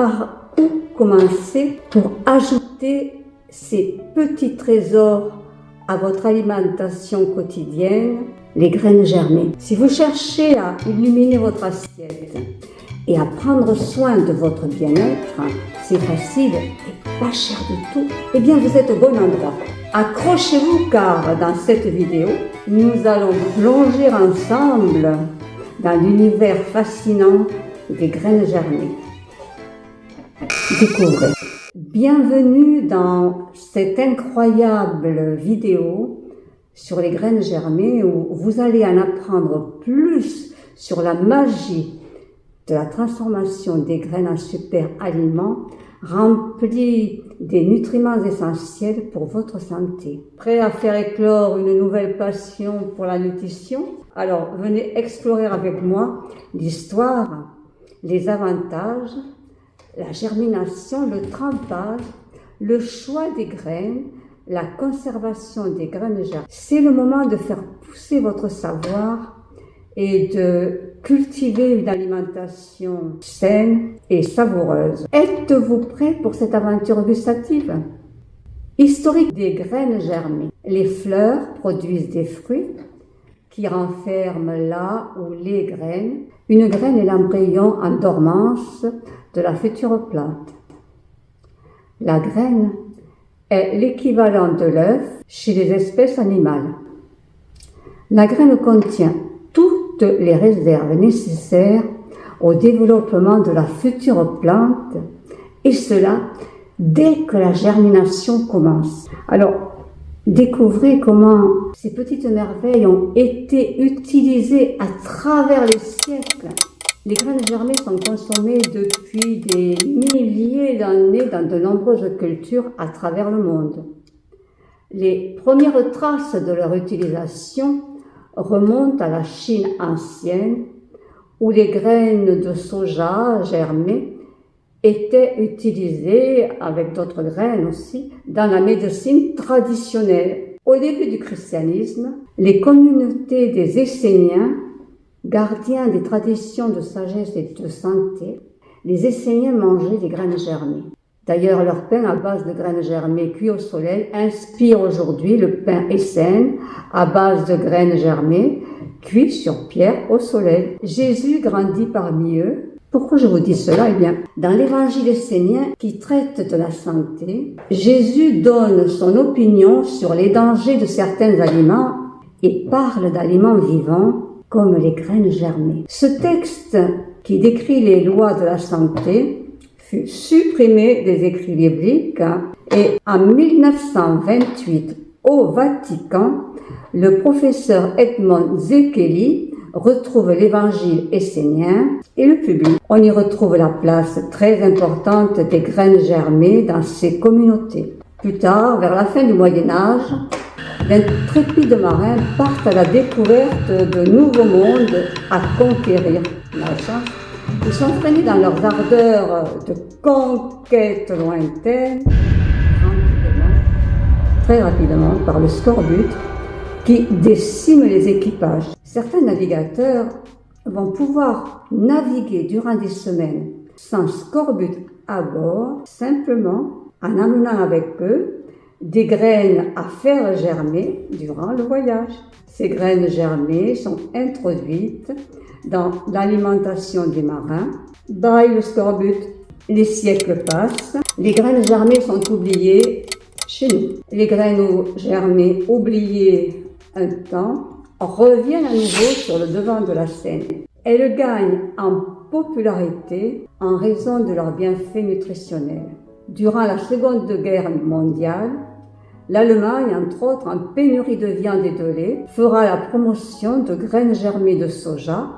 par où commencer pour ajouter ces petits trésors à votre alimentation quotidienne, les graines germées. Si vous cherchez à illuminer votre assiette et à prendre soin de votre bien-être, c'est facile et pas cher du tout, eh bien vous êtes au bon endroit. Accrochez-vous car dans cette vidéo, nous allons plonger ensemble dans l'univers fascinant des graines germées. Découvrez. Bienvenue dans cette incroyable vidéo sur les graines germées où vous allez en apprendre plus sur la magie de la transformation des graines en super aliments remplis des nutriments essentiels pour votre santé. Prêt à faire éclore une nouvelle passion pour la nutrition? Alors venez explorer avec moi l'histoire, les avantages, la germination, le trempage, le choix des graines, la conservation des graines germées. C'est le moment de faire pousser votre savoir et de cultiver une alimentation saine et savoureuse. Êtes-vous prêt pour cette aventure gustative? Historique des graines germées. Les fleurs produisent des fruits qui renferment là ou les graines. Une graine est l'embryon en dormance de la future plante. La graine est l'équivalent de l'œuf chez les espèces animales. La graine contient toutes les réserves nécessaires au développement de la future plante, et cela dès que la germination commence. Alors, découvrez comment ces petites merveilles ont été utilisées à travers les siècles. Les graines germées sont consommées depuis des milliers d'années dans de nombreuses cultures à travers le monde. Les premières traces de leur utilisation remontent à la Chine ancienne, où les graines de soja germées étaient utilisées, avec d'autres graines aussi, dans la médecine traditionnelle. Au début du christianisme, les communautés des Esséniens, gardiens des traditions de sagesse et de santé, les Esséniens mangeaient des graines germées. D'ailleurs, leur pain à base de graines germées cuit au soleil inspire aujourd'hui le pain essène à base de graines germées cuit sur pierre au soleil. Jésus grandit parmi eux. Pourquoi je vous dis cela? Eh bien, dans l'évangile essénien qui traite de la santé, Jésus donne son opinion sur les dangers de certains aliments et parle d'aliments vivants comme les graines germées. Ce texte qui décrit les lois de la santé fut supprimé des écrits bibliques et en 1928 au Vatican, le professeur Edmond Székely retrouve l'évangile essénien et le publie. On y retrouve la place très importante des graines germées dans ces communautés. Plus tard, vers la fin du Moyen-Âge, d'intrépides marins partent à la découverte de nouveaux mondes à conquérir. Ils sont freinés dans leurs ardeurs de conquête lointaine, très rapidement, par le scorbut qui décime les équipages. Certains navigateurs vont pouvoir naviguer durant des semaines sans scorbut à bord, simplement en amenant avec eux des graines à faire germer durant le voyage. Ces graines germées sont introduites dans l'alimentation des marins. Bye le scorbut. Les siècles passent. Les graines germées sont oubliées chez nous. Les graines germées oubliées un temps reviennent à nouveau sur le devant de la scène. Elles gagnent en popularité en raison de leurs bienfaits nutritionnels. Durant la Seconde Guerre mondiale, l'Allemagne, entre autres, en pénurie de viande et de lait, fera la promotion de graines germées de soja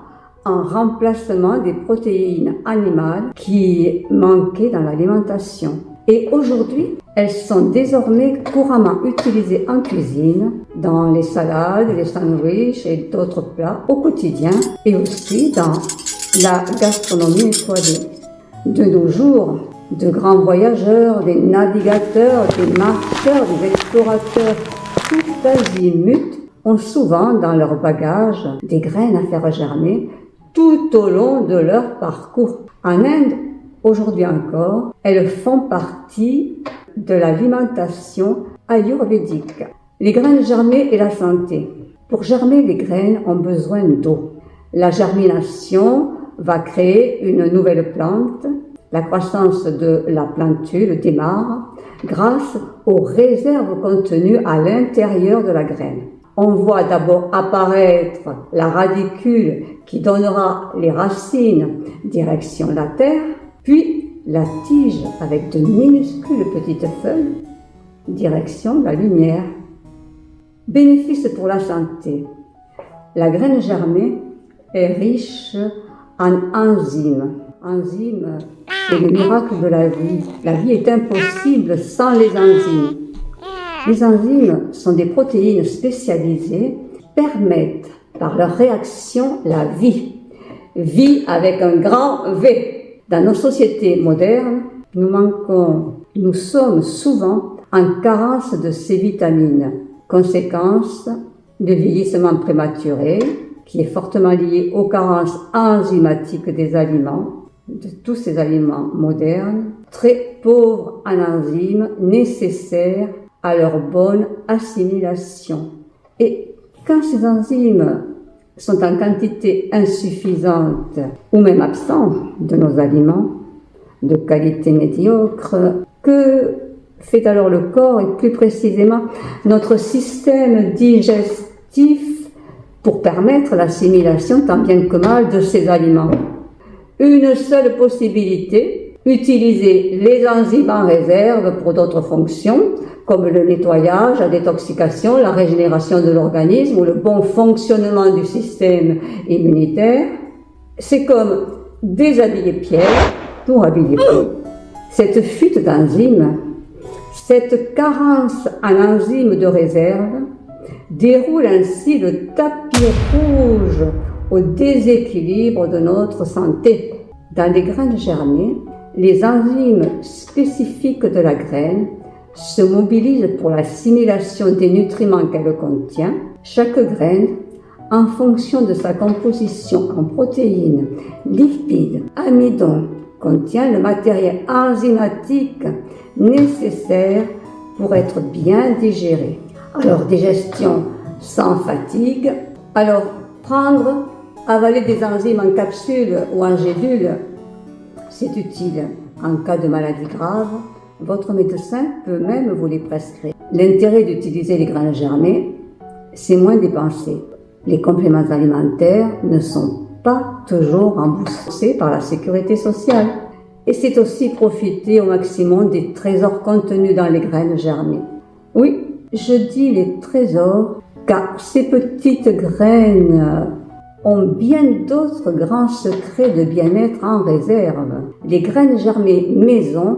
en remplacement des protéines animales qui manquaient dans l'alimentation. Et aujourd'hui, elles sont désormais couramment utilisées en cuisine, dans les salades, les sandwichs et d'autres plats au quotidien, et aussi dans la gastronomie étoilée. De nos jours, de grands voyageurs, des navigateurs, des marcheurs, des explorateurs, tout azimut, ont souvent dans leur bagage des graines à faire germer tout au long de leur parcours. En Inde, Aujourd'hui encore, elles font partie de l'alimentation ayurvédique. Les graines germées et la santé. Pour germer, les graines ont besoin d'eau. La germination va créer une nouvelle plante. La croissance de la plantule démarre grâce aux réserves contenues à l'intérieur de la graine. On voit d'abord apparaître la radicule qui donnera les racines direction la terre, puis la tige avec de minuscules petites feuilles direction la lumière. Bénéfices pour la santé. La graine germée est riche en enzymes. Enzymes, c'est le miracle de la vie. La vie est impossible sans les enzymes. Les enzymes sont des protéines spécialisées qui permettent par leur réaction la vie. Vie avec un grand V. Dans nos sociétés modernes, nous sommes souvent en carence de ces vitamines. Conséquence de vieillissement prématuré, qui est fortement lié aux carences enzymatiques des aliments, de tous ces aliments modernes, très pauvres en enzymes nécessaires à leur bonne assimilation. Et quand ces enzymes sont en quantité insuffisante ou même absentes de nos aliments, de qualité médiocre, que fait alors le corps et plus précisément notre système digestif pour permettre l'assimilation tant bien que mal de ces aliments? Une seule possibilité, utiliser les enzymes en réserve pour d'autres fonctions, comme le nettoyage, la détoxication, la régénération de l'organisme ou le bon fonctionnement du système immunitaire. C'est comme déshabiller Pierre pour habiller Paul. Cette fuite d'enzymes, cette carence en enzymes de réserve, déroule ainsi le tapis rouge au déséquilibre de notre santé. Dans les graines germées, les enzymes spécifiques de la graine se mobilisent pour l'assimilation des nutriments qu'elle contient. Chaque graine, en fonction de sa composition en protéines, lipides, amidon, contient le matériel enzymatique nécessaire pour être bien digéré. Alors, digestion sans fatigue. Alors, avaler des enzymes en capsule ou en gélule, c'est utile. En cas de maladie grave, votre médecin peut même vous les prescrire. L'intérêt d'utiliser les graines germées, c'est moins dépensé. Les compléments alimentaires ne sont pas toujours remboursés par la sécurité sociale. Et c'est aussi profiter au maximum des trésors contenus dans les graines germées. Oui, je dis les trésors, car ces petites graines ont bien d'autres grands secrets de bien-être en réserve. Les graines germées maison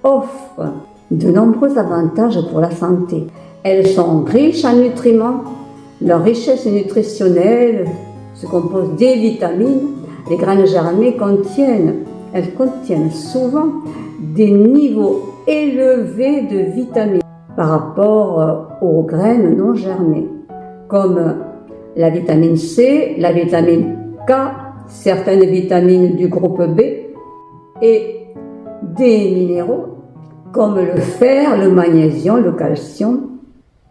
offrent de nombreux avantages pour la santé. Elles sont riches en nutriments. Leur richesse nutritionnelle se compose des vitamines. Les graines germées contiennent souvent des niveaux élevés de vitamines par rapport aux graines non germées, comme la vitamine C, la vitamine K, certaines vitamines du groupe B et des minéraux comme le fer, le magnésium, le calcium,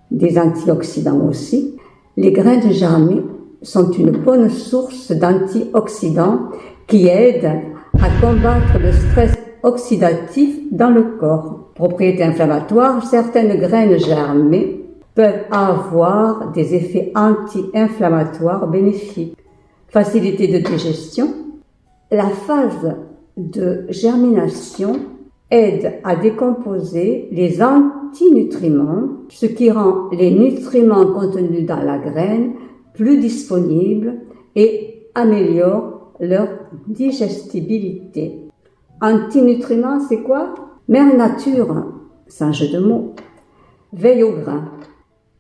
des antioxydants aussi. Les graines germées sont une bonne source d'antioxydants qui aident à combattre le stress oxydatif dans le corps. Propriétés inflammatoires, certaines graines germées peuvent avoir des effets anti-inflammatoires bénéfiques. Facilité de digestion. La phase de germination aide à décomposer les antinutriments, ce qui rend les nutriments contenus dans la graine plus disponibles et améliore leur digestibilité. Antinutriments, c'est quoi? Mère Nature, sans jeu de mots, veille au grain.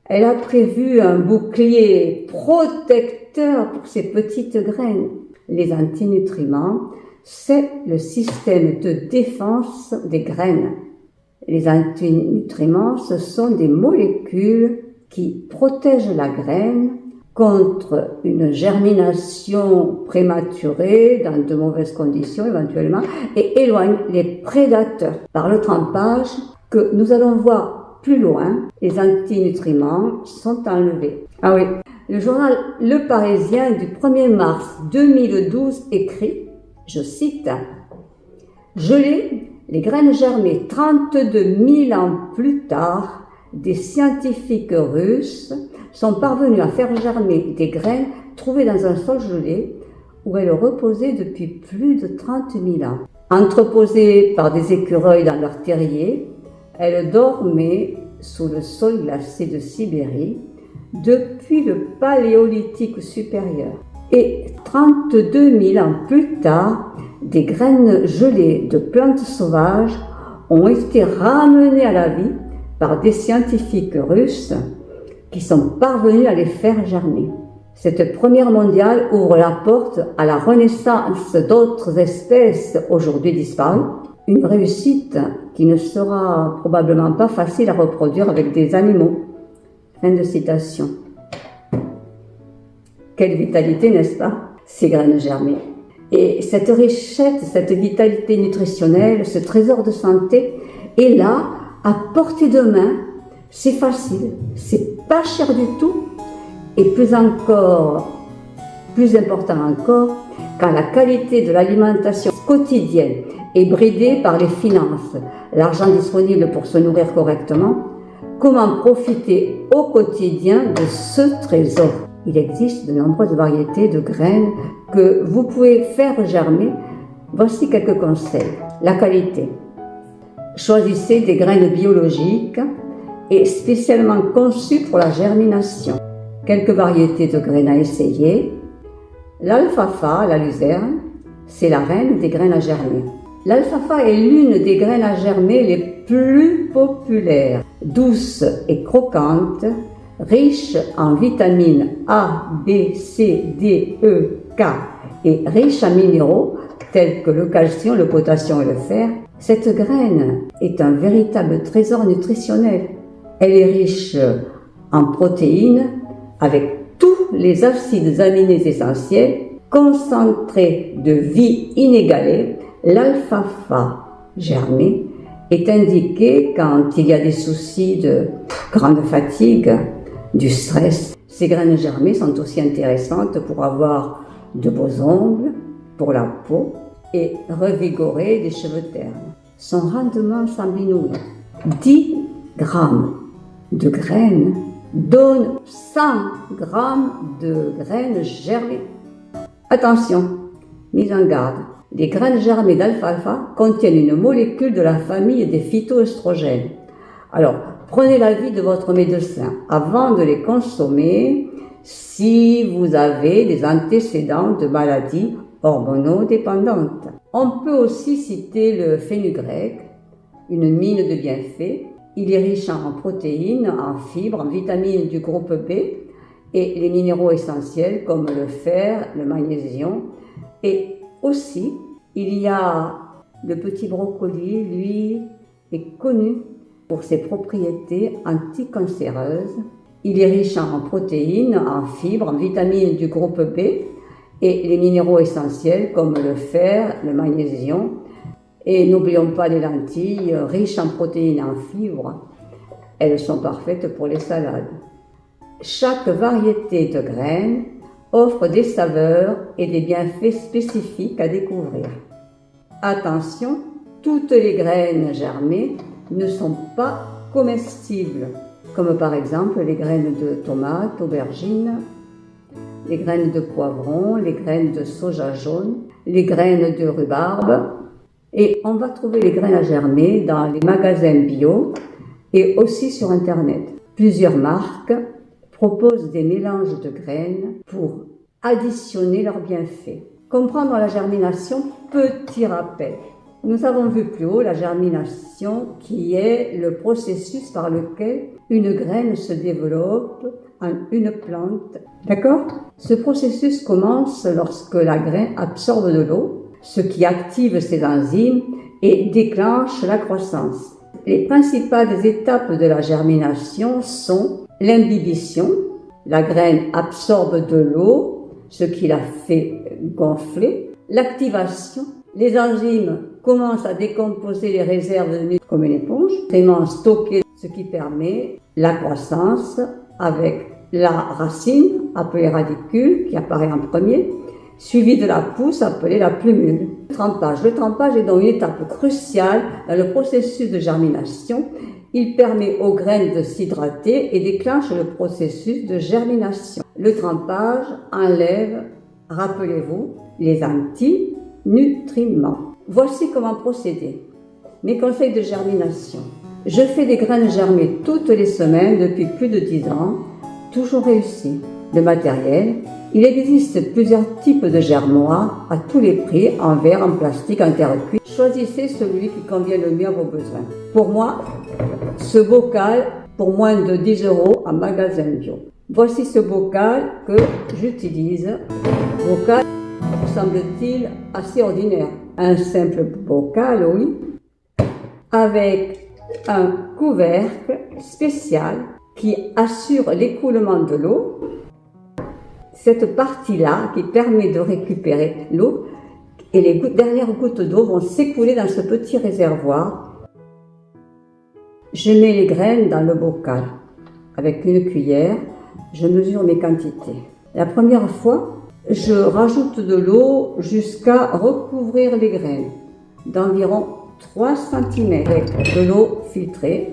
Elle a prévu un bouclier protecteur pour ces petites graines. Les antinutriments, c'est le système de défense des graines. Les antinutriments, ce sont des molécules qui protègent la graine contre une germination prématurée dans de mauvaises conditions éventuellement et éloigne les prédateurs. Par le trempage que nous allons voir plus loin, les antinutriments sont enlevés. Ah oui, le journal Le Parisien du 1er mars 2012 écrit, je cite, « Gelées, les graines germées 32 000 ans plus tard, des scientifiques russes sont parvenus à faire germer des graines trouvées dans un sol gelé où elles reposaient depuis plus de 30 000 ans. Entreposées par des écureuils dans leur terrier, elles dormaient sous le sol glacé de Sibérie depuis le Paléolithique supérieur. Et 32 000 ans plus tard, des graines gelées de plantes sauvages ont été ramenées à la vie par des scientifiques russes qui sont parvenus à les faire germer. Cette première mondiale ouvre la porte à la renaissance d'autres espèces aujourd'hui disparues, une réussite qui ne sera probablement pas facile à reproduire avec des animaux. » Fin de citation. Quelle vitalité, n'est-ce pas, ces graines germées? Et cette richesse, cette vitalité nutritionnelle, ce trésor de santé est là, à portée de main, c'est facile, c'est pas cher du tout, et plus important encore, quand la qualité de l'alimentation quotidienne est bridée par les finances, l'argent disponible pour se nourrir correctement, comment profiter au quotidien de ce trésor? Il existe de nombreuses variétés de graines que vous pouvez faire germer. Voici quelques conseils. La qualité. Choisissez des graines biologiques et spécialement conçues pour la germination. Quelques variétés de graines à essayer. L'alfalfa, la luzerne, c'est la reine des graines à germer. L'alfalfa est l'une des graines à germer les plus populaires, douce et croquante, riche en vitamines A, B, C, D, E, K et riche en minéraux tels que le calcium, le potassium et le fer. Cette graine est un véritable trésor nutritionnel. Elle est riche en protéines avec tous les acides aminés essentiels, concentré de vie inégalée. L'alfalfa germée est indiqué quand il y a des soucis de grande fatigue, du stress. Ces graines germées sont aussi intéressantes pour avoir de beaux ongles, pour la peau et revigorer des cheveux ternes. Son rendement semble inouï. 10 grammes de graines donnent 100 grammes de graines germées. Attention, mise en garde. Les graines germées d'alfalfa contiennent une molécule de la famille des phytoestrogènes. Alors, prenez l'avis de votre médecin avant de les consommer si vous avez des antécédents de maladies hormonodépendantes. On peut aussi citer le fenugrec, une mine de bienfaits. Il est riche en protéines, en fibres, en vitamines du groupe B et les minéraux essentiels comme le fer, le magnésium. Et aussi, il y a le petit brocoli, lui, est connu pour ses propriétés anticancéreuses. Il est riche en protéines, en fibres, en vitamines du groupe B et les minéraux essentiels comme le fer, le magnésium. Et n'oublions pas les lentilles, riches en protéines et en fibres. Elles sont parfaites pour les salades. Chaque variété de graines offre des saveurs et des bienfaits spécifiques à découvrir. Attention, toutes les graines germées ne sont pas comestibles, comme par exemple les graines de tomates, aubergines, les graines de poivron, les graines de soja jaune, les graines de rhubarbe. Et on va trouver les graines à germer dans les magasins bio et aussi sur Internet. Plusieurs marques proposent des mélanges de graines pour additionner leurs bienfaits. Comprendre la germination, petit rappel. Nous avons vu plus haut la germination qui est le processus par lequel une graine se développe en une plante. D'accord? Ce processus commence lorsque la graine absorbe de l'eau, ce qui active ses enzymes et déclenche la croissance. Les principales étapes de la germination sont l'imbibition, La graine absorbe de l'eau, ce qui la fait gonfler. L'activation, les enzymes commencent à décomposer les réserves de nutriments comme une éponge, vraiment stockées, ce qui permet la croissance avec la racine, appelée radicule, qui apparaît en premier, suivie de la pousse, appelée la plumule. Le trempage est donc une étape cruciale dans le processus de germination. Il permet aux graines de s'hydrater et déclenche le processus de germination. Le trempage enlève, rappelez-vous, les antinutriments. Voici comment procéder. Mes conseils de germination. Je fais des graines germées toutes les semaines depuis plus de 10 ans, toujours réussi. Le matériel, il existe plusieurs types de germoirs à tous les prix, en verre, en plastique, en terre cuite. Choisissez celui qui convient le mieux à vos besoins. Pour moi, ce bocal pour moins de 10 € en magasin bio. Voici ce bocal que j'utilise. Bocal, me semble-t-il, assez ordinaire. Un simple bocal, oui, avec un couvercle spécial qui assure l'écoulement de l'eau. Cette partie-là qui permet de récupérer l'eau et les dernières gouttes d'eau vont s'écouler dans ce petit réservoir. Je mets les graines dans le bocal. Avec une cuillère, je mesure mes quantités. La première fois, je rajoute de l'eau jusqu'à recouvrir les graines d'environ 3 cm avec de l'eau filtrée.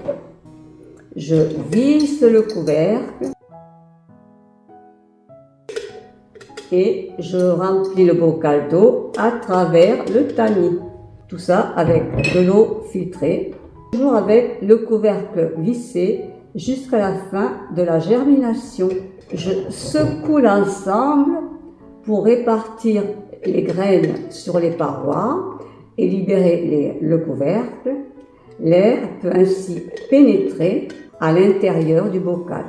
Je visse le couvercle et je remplis le bocal d'eau à travers le tamis. Tout ça avec de l'eau filtrée, toujours avec le couvercle vissé jusqu'à la fin de la germination. Je secoue l'ensemble pour répartir les graines sur les parois et libérer le couvercle. L'air peut ainsi pénétrer à l'intérieur du bocal.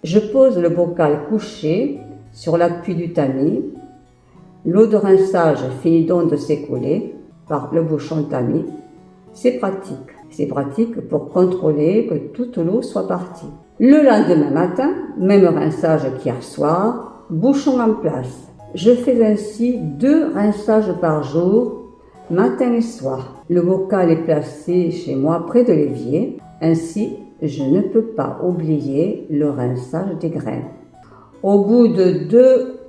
Je pose le bocal couché sur l'appui du tamis. L'eau de rinçage finit donc de s'écouler par le bouchon tamis. C'est pratique. C'est pratique pour contrôler que toute l'eau soit partie. Le lendemain matin, même rinçage qu'hier soir, bouchon en place. Je fais ainsi 2 rinçages par jour, matin et soir. Le bocal est placé chez moi près de l'évier. Ainsi, je ne peux pas oublier le rinçage des graines. Au bout de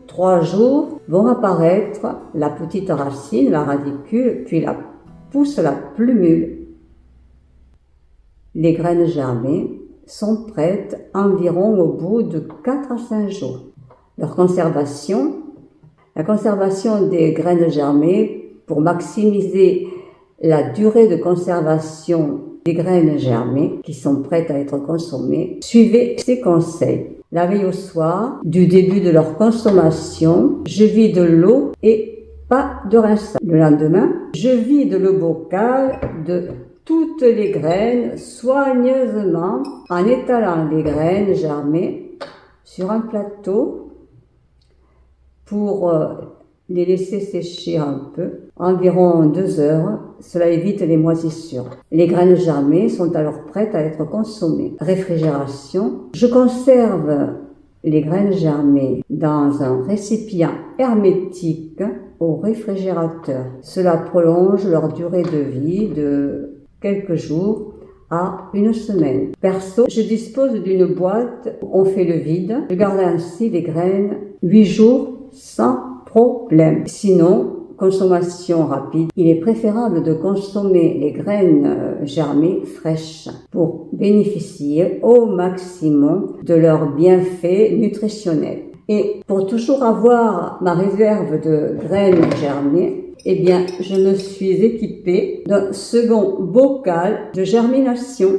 2-3 jours, vont apparaître la petite racine, la radicule, puis la pousse, la plumule. Les graines germées sont prêtes environ au bout de 4 à 5 jours. La conservation des graines germées, pour maximiser la durée de conservation des graines germées qui sont prêtes à être consommées, suivez ces conseils. La veille au soir, du début de leur consommation, je vide l'eau et pas de rinçage. Le lendemain, je vide le bocal de toutes les graines soigneusement en étalant les graines germées sur un plateau pour les laisser sécher un peu, environ 2 heures. Cela évite les moisissures. Les graines germées sont alors prêtes à être consommées. Réfrigération. Je conserve les graines germées dans un récipient hermétique au réfrigérateur. Cela prolonge leur durée de vie de quelques jours à 1 semaine. Perso, je dispose d'une boîte où on fait le vide. Je garde ainsi les graines 8 jours sans problème. Sinon, consommation rapide, il est préférable de consommer les graines germées fraîches pour bénéficier au maximum de leurs bienfaits nutritionnels. Et pour toujours avoir ma réserve de graines germées, eh bien, je me suis équipée d'un second bocal de germination.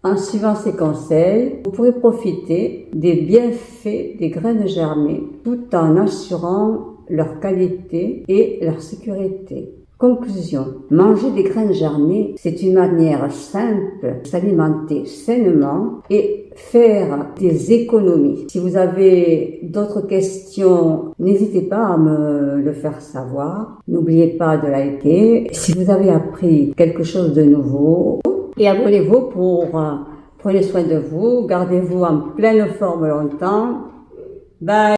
En suivant ces conseils, vous pourrez profiter des bienfaits des graines germées tout en assurant leur qualité et leur sécurité. Conclusion. Manger des graines germées, c'est une manière simple de s'alimenter sainement et faire des économies. Si vous avez d'autres questions, n'hésitez pas à me le faire savoir. N'oubliez pas de liker. Si vous avez appris quelque chose de nouveau, et abonnez-vous pour Prenez soin de vous, gardez-vous en pleine forme longtemps. Bye!